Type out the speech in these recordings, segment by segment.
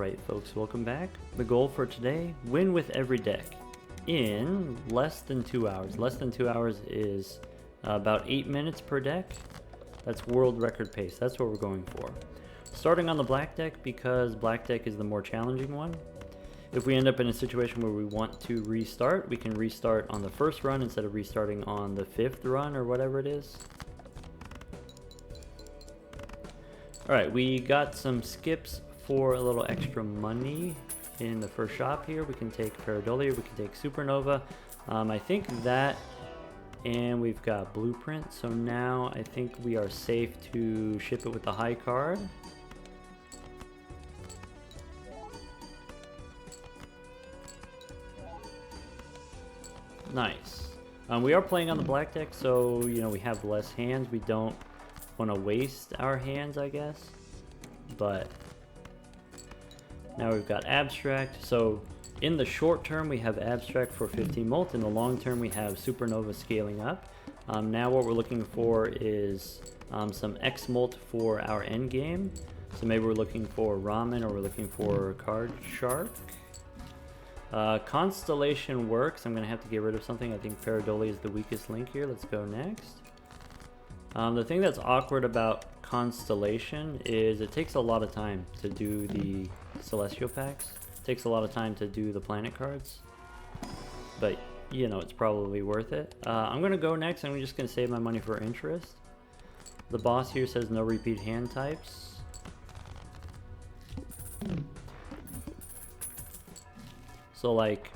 Alright folks, welcome back. The goal for today, win with every deck in less than 2 hours. Less than 2 hours is about 8 minutes per deck. That's world record pace, that's what we're going for. Starting on the black deck because black deck is the more challenging one. If we end up in a situation where we want to restart, we can restart on the first run instead of restarting on the 5th run or whatever it is. Alright, we got some skips for a little extra money in the first shop here. We can take Pareidolia, we can take Supernova. I think that, and we've got Blueprint, so now I think we are safe to ship it with the high card. Nice. We are playing on the black deck, so you know we have less hands. We don't want to waste our hands, I guess. But now we've got Abstract. So in the short term we have Abstract for 15 molt. In the long term we have Supernova scaling up. Now what we're looking for is some X molt for our end game. So maybe we're looking for Ramen, or we're looking for Card Shark. Constellation works. I'm gonna have to get rid of something. I think Pareidolia is the weakest link here. Let's go next. The thing that's awkward about Constellation is it takes a lot of time to do the Celestial packs. It takes a lot of time to do the planet cards. But, you know, it's probably worth it. I'm going to go next. I'm just going to save my money for interest. The boss here says no repeat hand types. So, like,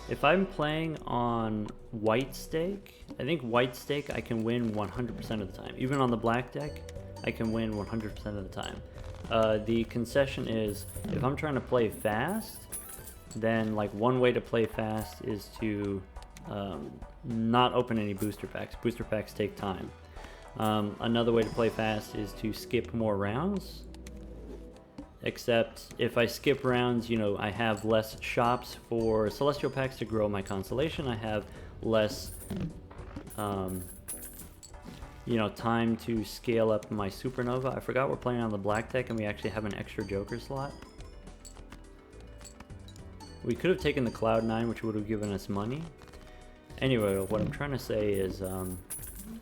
if I'm playing on white stake, I think white stake I can win 100% of the time. Even on the black deck, I can win 100% of the time. The concession is, if I'm trying to play fast, then like one way to play fast is to not open any booster packs. Booster packs take time. Another way to play fast is to skip more rounds. Except if I skip rounds, you know, I have less shops for Celestial packs to grow my Constellation. I have less, you know, time to scale up my Supernova. I forgot we're playing on the black deck and we actually have an extra Joker slot. We could have taken the Cloud9, which would have given us money. Anyway, what I'm trying to say is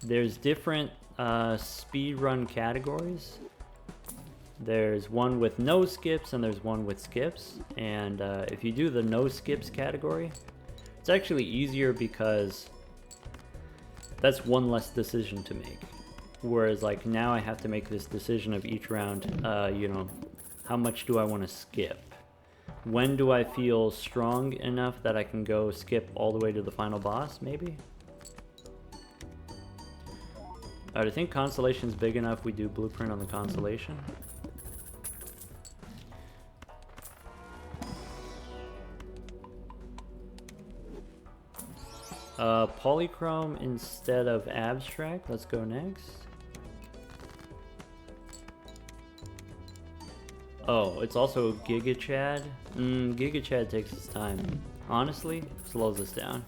there's different speedrun categories. There's one with no skips and there's one with skips. And if you do the no skips category, it's actually easier because that's one less decision to make. Whereas like now I have to make this decision of each round, you know, how much do I want to skip? When do I feel strong enough that I can go skip all the way to the final boss, maybe? Alright, I think Constellation's big enough. We do Blueprint on the Constellation. Polychrome instead of Abstract. Let's go next. Oh, it's also Giga Chad. Giga Chad takes its time. Honestly, slows us down.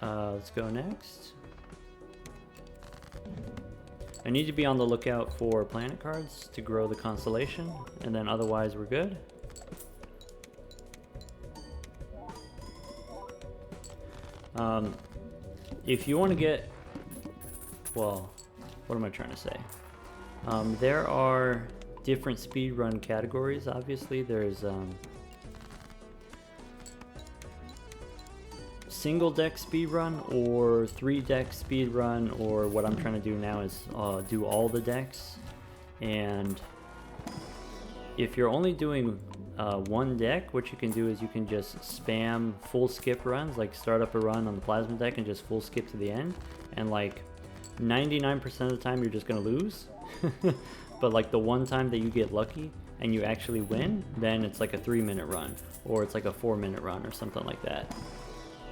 Let's go next. I need to be on the lookout for planet cards to grow the Constellation, and then otherwise we're good. If you want to get, well, what am I trying to say? There are different speedrun categories, obviously. There's single deck speedrun or 3-deck speedrun, or what I'm trying to do now is do all the decks. And if you're only doing one deck, what you can do is you can just spam full skip runs, like start up a run on the plasma deck and just full skip to the end, and like 99% of the time you're just gonna lose. But like the one time that you get lucky and you actually win, then it's like a 3-minute run, or it's like a 4-minute run or something like that.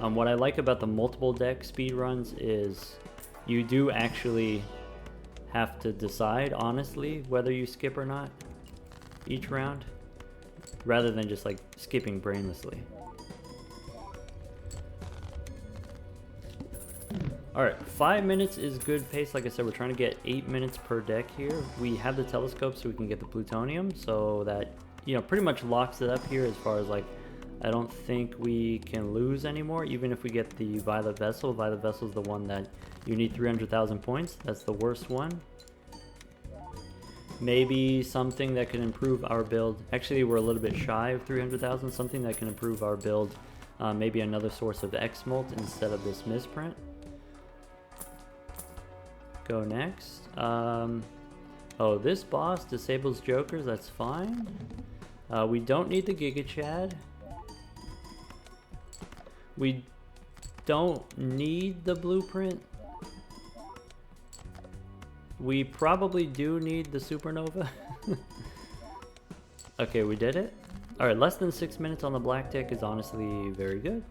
What I like about the multiple deck speed runs is you do actually have to decide honestly whether you skip or not each round, rather than just like skipping brainlessly. Alright, 5 minutes is good pace. Like I said, we're trying to get 8 minutes per deck here. We have the telescope so we can get the plutonium, so that, you know, pretty much locks it up here as far as like, I don't think we can lose anymore, even if we get the Violet Vessel. Violet Vessel is the one that you need 300,000 points. That's the worst one. Maybe something that can improve our build. Actually, we're a little bit shy of 300,000. Something that can improve our build. Maybe another source of X-Molt instead of this misprint. Go next. Oh, this boss disables jokers. That's fine. We don't need the Giga Chad. We don't need the blueprint. We probably do need the supernova. Okay, we did it. Alright, less than 6 minutes on the black tick is honestly very good.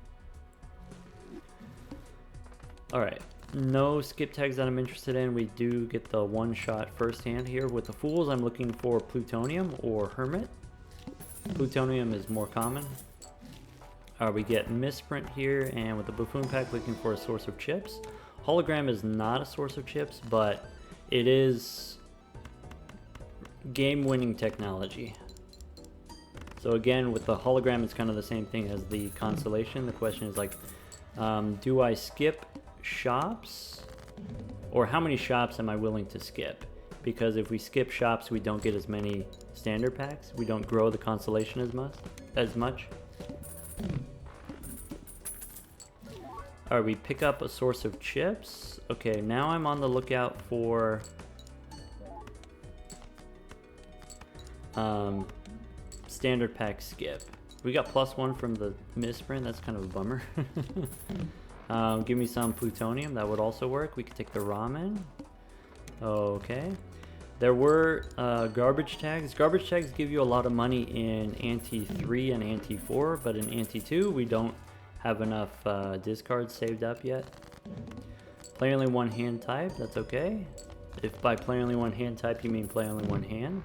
Alright, no skip tags that I'm interested in. We do get the one shot first hand here. With the Fools, I'm looking for Plutonium or Hermit. Plutonium is more common. We get Misprint here, and with the Buffoon pack, looking for a source of chips. Hologram is not a source of chips, but it is game-winning technology. So again, with the hologram, it's kind of the same thing as the constellation. The question is like, do I skip shops? Or how many shops am I willing to skip? Because if we skip shops, we don't get as many standard packs. We don't grow the constellation as much. Alright, we pick up a source of chips. Okay, now I'm on the lookout for standard pack skip. We got +1 from the misprint. That's kind of a bummer. Give me some plutonium. That would also work. We could take the ramen. Okay. There were garbage tags. Garbage tags give you a lot of money in Ante 3 and Ante 4, but in Ante 2 we don't have enough discards saved up yet. Play only one hand type, that's okay. If by play only one hand type you mean play only one hand.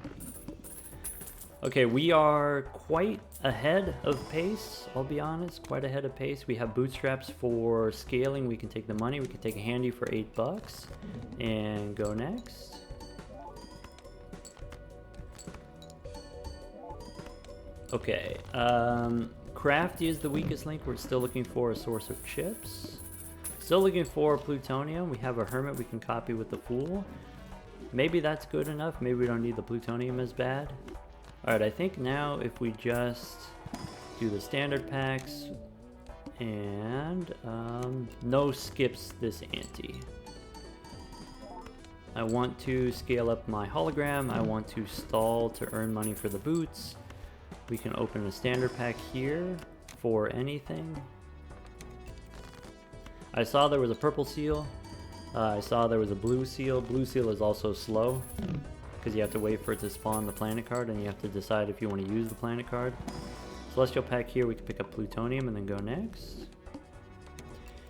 Okay, we are quite ahead of pace, I'll be honest, quite ahead of pace. We have bootstraps for scaling. We can take the money, we can take a handy for $8 and go next. Okay, Crafty is the weakest link. We're still looking for a source of chips. Still looking for plutonium. We have a hermit we can copy with the Fool. Maybe that's good enough. Maybe we don't need the plutonium as bad. Alright, I think now if we just do the standard packs and no skips this ante. I want to scale up my hologram. I want to stall to earn money for the boots. We can open a standard pack here for anything. I saw there was a purple seal. I saw there was a blue seal. Blue seal is also slow because you have to wait for it to spawn the planet card and you have to decide if you want to use the planet card. Celestial pack here, we can pick up plutonium and then go next.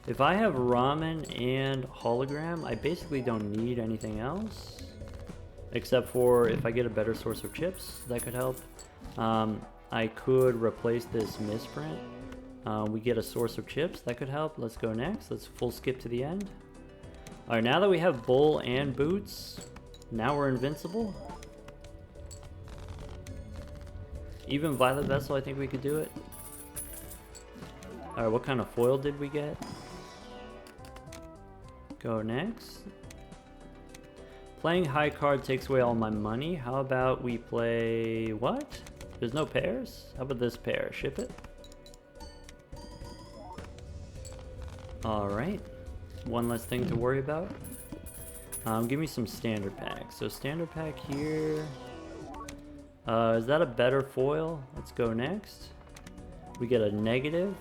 If I have ramen and hologram, I basically don't need anything else. Except for if I get a better source of chips, that could help. I could replace this misprint. We get a source of chips, that could help. Let's go next. Let's full skip to the end. Alright, now that we have bull and boots, now we're invincible. Even Violet Vessel, I think we could do it. Alright, what kind of foil did we get? Go next. Playing high card takes away all my money. How about we play... what? There's no pairs? How about this pair? Ship it? Alright. One less thing to worry about. Give me some standard packs. So standard pack here. Is that a better foil? Let's go next. We get a negative.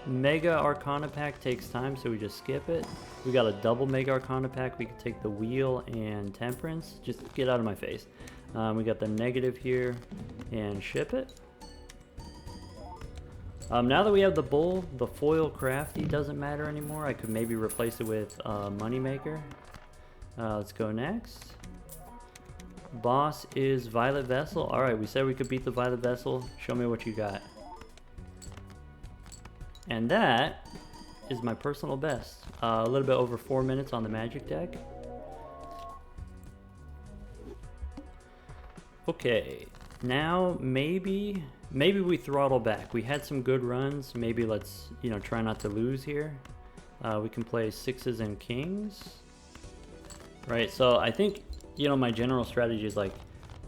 Mega Arcana pack takes time, so we just skip it. We got a double Mega Arcana pack. We could take the Wheel and Temperance. Just get out of my face. We got the negative here and ship it. Now that we have the bull, the foil crafty doesn't matter anymore. I could maybe replace it with Moneymaker. Let's go next. Boss is Violet Vessel. Alright, we said we could beat the Violet Vessel. Show me what you got. And that is my personal best. A little bit over 4 minutes on the magic deck. Okay, now maybe we throttle back. We had some good runs. Maybe let's, you know, try not to lose here. We can play sixes and kings. Right, so I think, you know, my general strategy is like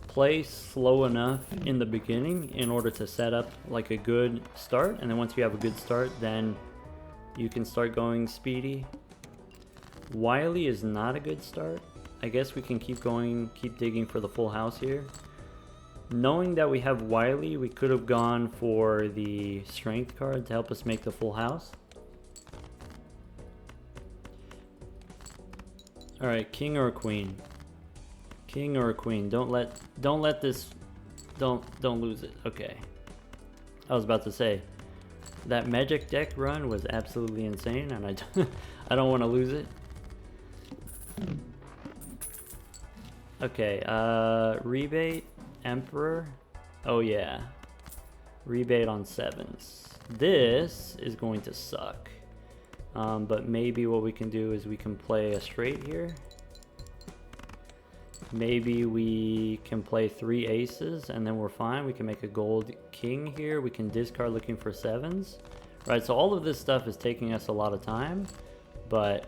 play slow enough in the beginning in order to set up like a good start, and then once you have a good start, then you can start going speedy. Wily is not a good start. I guess we can keep going, keep digging for the full house here. Knowing that we have Wily, we could have gone for the strength card to help us make the full house. All right, king or a queen? King or a queen? Don't let this, don't lose it. Okay. I was about to say that magic deck run was absolutely insane, and I don't want to lose it. Okay, rebate, emperor. Oh yeah, rebate on sevens. This is going to suck. But maybe what we can do is we can play a straight here. Maybe we can play 3 aces and then we're fine. We can make a gold king here. We can discard looking for sevens. Right, so all of this stuff is taking us a lot of time, but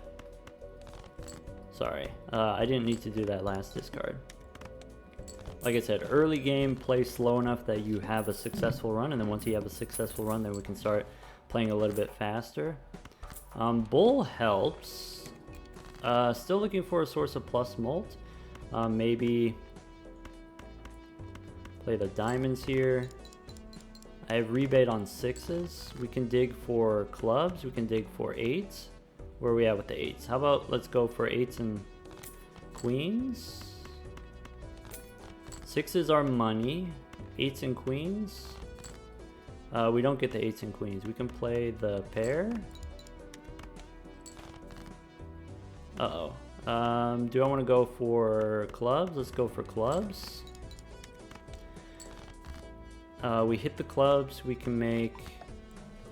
sorry, I didn't need to do that last discard. Like I said, early game, play slow enough that you have a successful run, and then once you have a successful run, then we can start playing a little bit faster. Bull helps. Still looking for a source of plus mult. Maybe play the diamonds here. I have rebate on sixes. We can dig for clubs. We can dig for eights. Where are we at with the eights? How about let's go for eights and queens? Sixes are money. Eights and queens. We don't get the eights and queens. We can play the pair. Uh-oh. Do I want to go for clubs? Let's go for clubs. We hit the clubs. We can make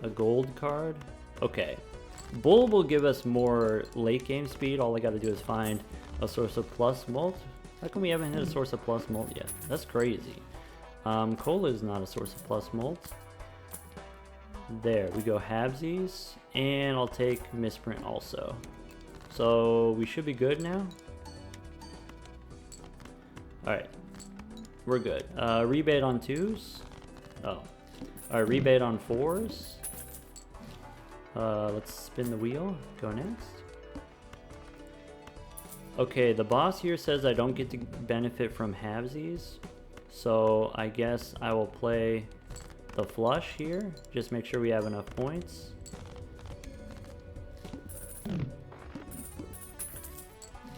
a gold card. Okay. Bull will give us more late game speed. All I got to do is find a source of plus mult. How come we haven't hit a source of plus mult yet? That's crazy. Cola is not a source of plus mult. There, we go halvesies. And I'll take misprint also. So we should be good now. Alright. We're good. Rebate on twos. Oh. Alright, rebate on fours. Let's spin the wheel. Go next. Okay, the boss here says I don't get to benefit from halvesies. So I guess I will play the flush here. Just make sure we have enough points.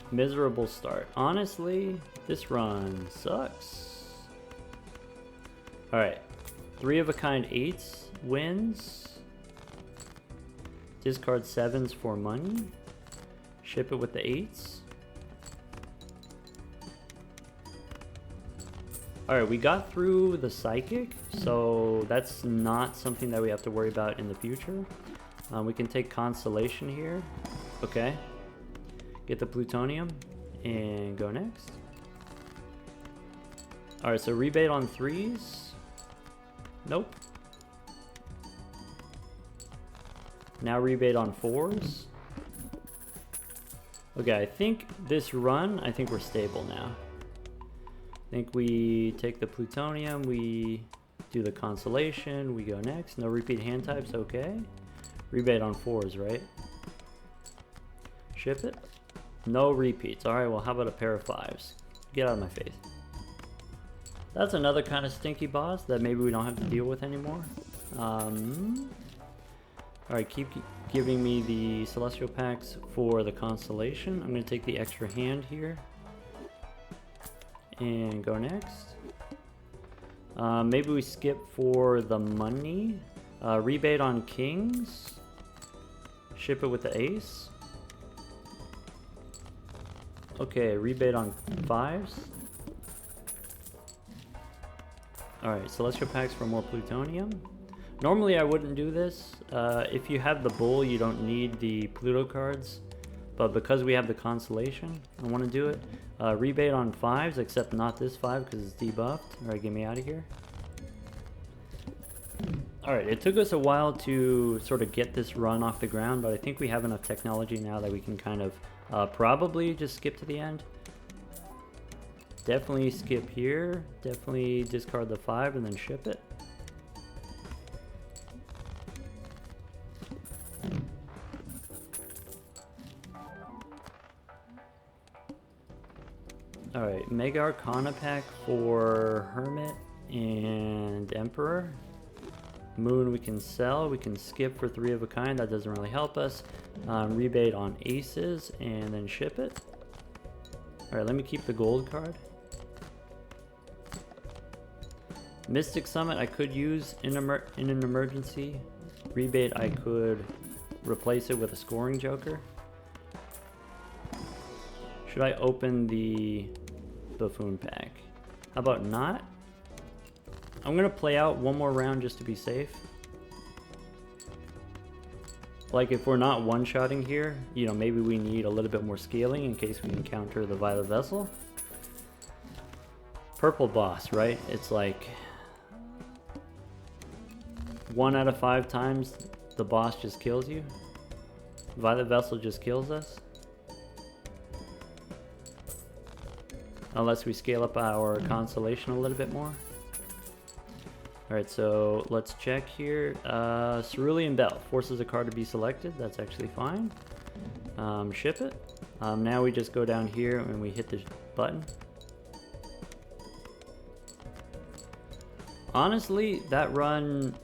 Miserable start. Honestly, this run sucks. Alright. 3 of a kind eights wins. Discard sevens for money. Ship it with the eights. Alright, we got through the psychic, so that's not something that we have to worry about in the future. We can take constellation here. Okay. Get the plutonium and go next. Alright, so rebate on threes. Nope. Now rebate on fours. Okay, I think this run, I think we're stable now. I think we take the plutonium, we do the constellation, we go next. No repeat hand types, okay. Rebate on fours, right? Ship it. No repeats. Alright, well how about a pair of fives? Get out of my face. That's another kind of stinky boss that maybe we don't have to deal with anymore. Alright, keep giving me the celestial packs for the constellation. I'm going to take the extra hand here. And go next. Maybe we skip for the money. Rebate on kings. Ship it with the ace. Okay, rebate on fives. Alright, celestial packs for more plutonium. Normally I wouldn't do this. If you have the bull, you don't need the Pluto cards. But because we have the constellation, I want to do it. Rebate on 5s, except not this 5 because it's debuffed. Alright, get me out of here. Alright, it took us a while to sort of get this run off the ground, but I think we have enough technology now that we can kind of probably just skip to the end. Definitely skip here. Definitely discard the 5 and then ship it. Alright, Mega Arcana pack for Hermit and Emperor. Moon we can sell, we can skip for 3 of a kind, that doesn't really help us. Rebate on aces and then ship it. Alright, let me keep the gold card. Mystic Summit I could use in an emergency. Rebate I could replace it with a scoring joker. Should I open the Buffoon pack? How about not? I'm gonna play out one more round just to be safe. Like if we're not one-shotting here, you know, maybe we need a little bit more scaling in case we encounter the Violet Vessel. Purple boss, right? It's like 1 out of 5 times the boss just kills you. Violet Vessel just kills us. Unless we scale up our constellation a little bit more. Alright, so let's check here. Cerulean Bell forces a card to be selected. That's actually fine. Ship it. Now we just go down here and we hit the button. Honestly, that run,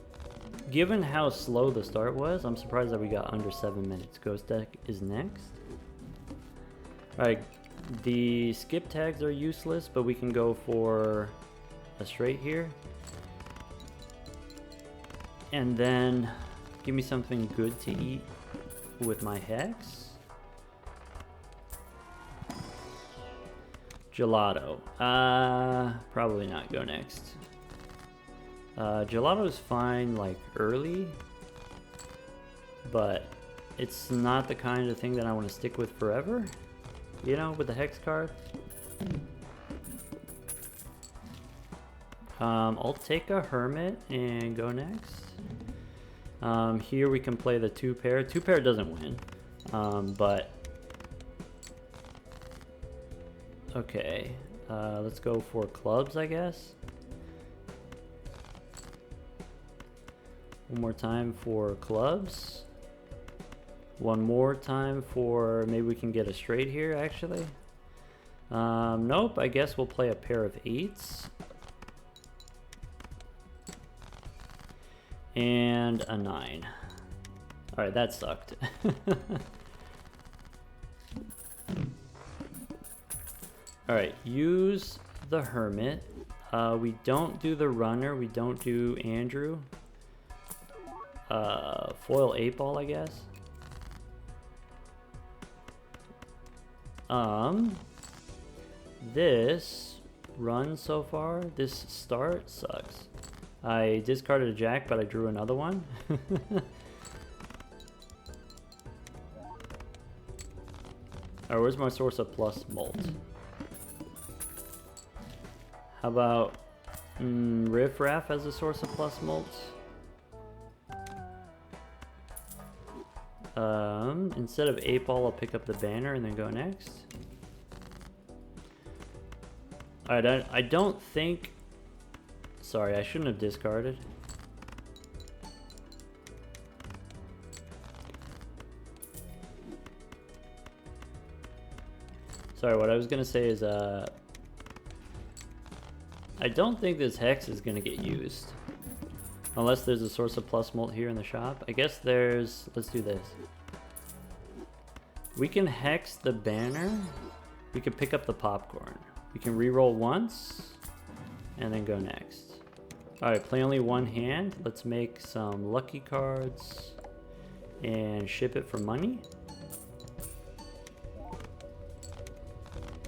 given how slow the start was, I'm surprised that we got under 7 minutes. Ghost Deck is next. Alright. The skip tags are useless, but we can go for a straight here. And then give me something good to eat with my hex. Gelato. Probably not go next. Gelato's fine like early, but it's not the kind of thing that I want to stick with forever. You know, with the hex card. I'll take a Hermit and go next. Here we can play the 2-pair. 2-pair doesn't win, but okay. Let's go for clubs, I guess. One more time for clubs. One more time for, maybe we can get a straight here, actually. Nope, I guess we'll play a pair of 8s. And a 9. Alright, that sucked. Alright, use the Hermit. We don't do the Runner, we don't do Andrew. Foil 8-ball, I guess. This run so far, this start sucks. I discarded a jack, but I drew another one. Alright, where's my source of plus mult? How about Riff Raff as a source of plus mult? Instead of 8-ball, I'll pick up the banner and then go next. Alright, I don't think... Sorry, I shouldn't have discarded. Sorry, what I was gonna say is, I don't think this hex is gonna get used. Unless there's a source of plus mult here in the shop. I guess there's... Let's do this. We can hex the banner. We can pick up the popcorn. We can reroll once. And then go next. Alright, play only one hand. Let's make some lucky cards. And ship it for money.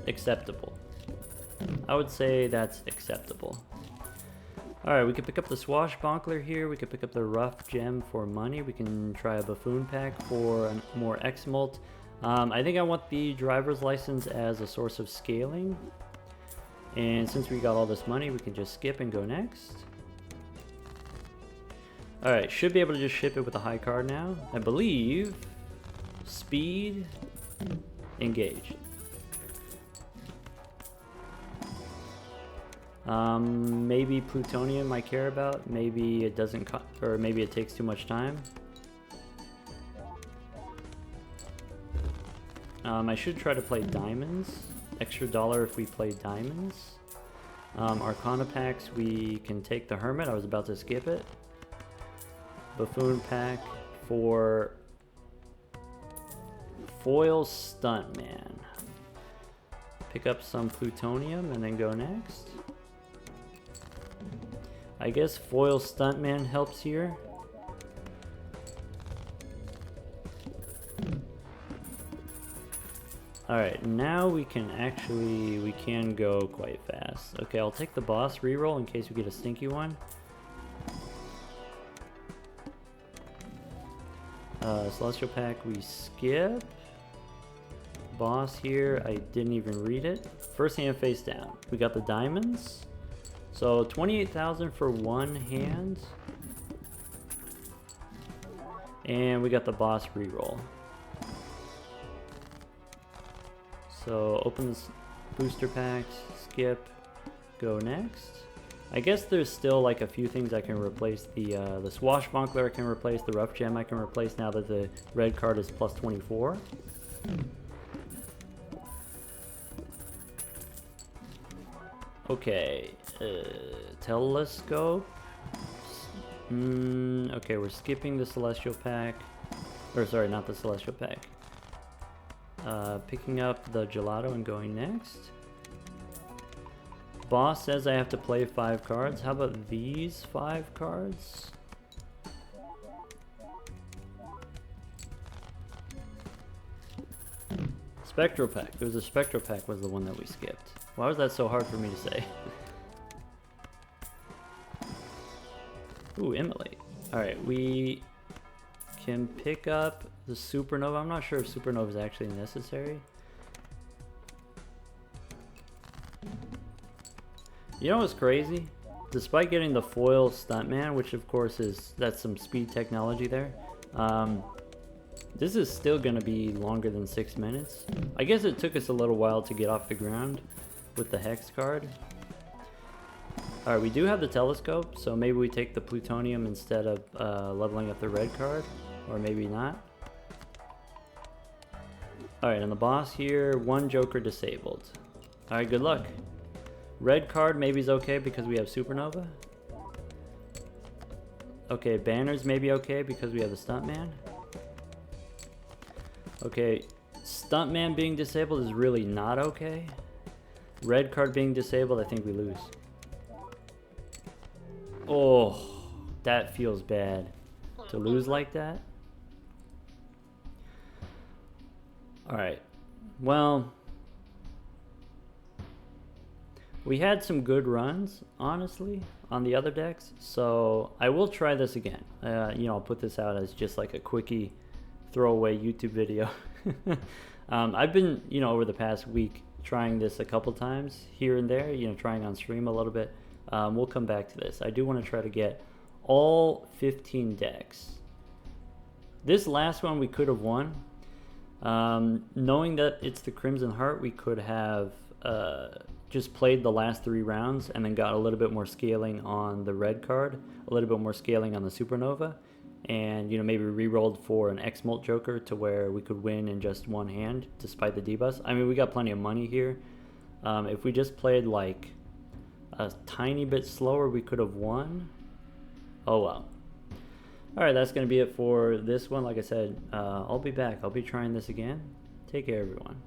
Acceptable. I would say that's acceptable. Alright, we can pick up the Swashbuckler here. We can pick up the Rough Gem for money. We can try a Buffoon Pack for a more X-Molt. I think I want the driver's license as a source of scaling. And since we got all this money, we can just skip and go next. Alright, should be able to just ship it with a high card now. I believe speed, engage. Maybe plutonium I care about. Maybe it doesn't, or maybe it takes too much time. I should try to play diamonds. Extra $1 if we play diamonds. Arcana packs, we can take the Hermit. I was about to skip it. Buffoon pack for Foil Stuntman. Pick up some plutonium and then go next. I guess Foil Stuntman helps here. Alright, now we can go quite fast. Okay, I'll take the boss reroll in case we get a stinky one. Celestial pack we skip. Boss here, I didn't even read it. First hand face down. We got the diamonds. So 28,000 for one hand. And we got the boss reroll. So open this booster packs, skip, go next. I guess there's still like a few things I can replace. The Swashbuckler I can replace, the Rough Gem I can replace now that the red card is plus 24. Okay, telescope. Okay, we're skipping the Celestial pack. Or sorry, not the Celestial pack. Picking up the gelato and going next. Boss says I have to play 5 cards. How about these 5 cards? Spectral pack. There was a Spectral pack was the one that we skipped. Why was that so hard for me to say? Ooh, immolate. Alright, we can pick up the Supernova. I'm not sure if Supernova is actually necessary. You know what's crazy? Despite getting the Foil Stuntman, which of course that's some speed technology there, this is still going to be longer than 6 minutes. I guess it took us a little while to get off the ground with the Hex card. Alright, we do have the telescope, so maybe we take the plutonium instead of leveling up the red card, or maybe not. Alright, and the boss here, 1 Joker disabled. Alright, good luck. Red card maybe is okay because we have Supernova. Okay, banners may be okay because we have the Stuntman. Okay, Stuntman being disabled is really not okay. Red card being disabled, I think we lose. Oh, that feels bad. To lose like that? Alright, well, we had some good runs, honestly, on the other decks, so I will try this again. You know, I'll put this out as just like a quickie throwaway YouTube video. I've been, you know, over the past week trying this a couple times here and there, you know, trying on stream a little bit. We'll come back to this. I do want to try to get all 15 decks. This last one we could have won. Knowing that it's the Crimson Heart, we could have just played the last 3 rounds and then got a little bit more scaling on the red card, a little bit more scaling on the Supernova, and you know, maybe re-rolled for an X-Molt Joker to where we could win in just one hand despite the debus. I mean, we got plenty of money here. If we just played like a tiny bit slower, we could have won. Oh well. Alright, that's going to be it for this one. Like I said, I'll be back. I'll be trying this again. Take care, everyone.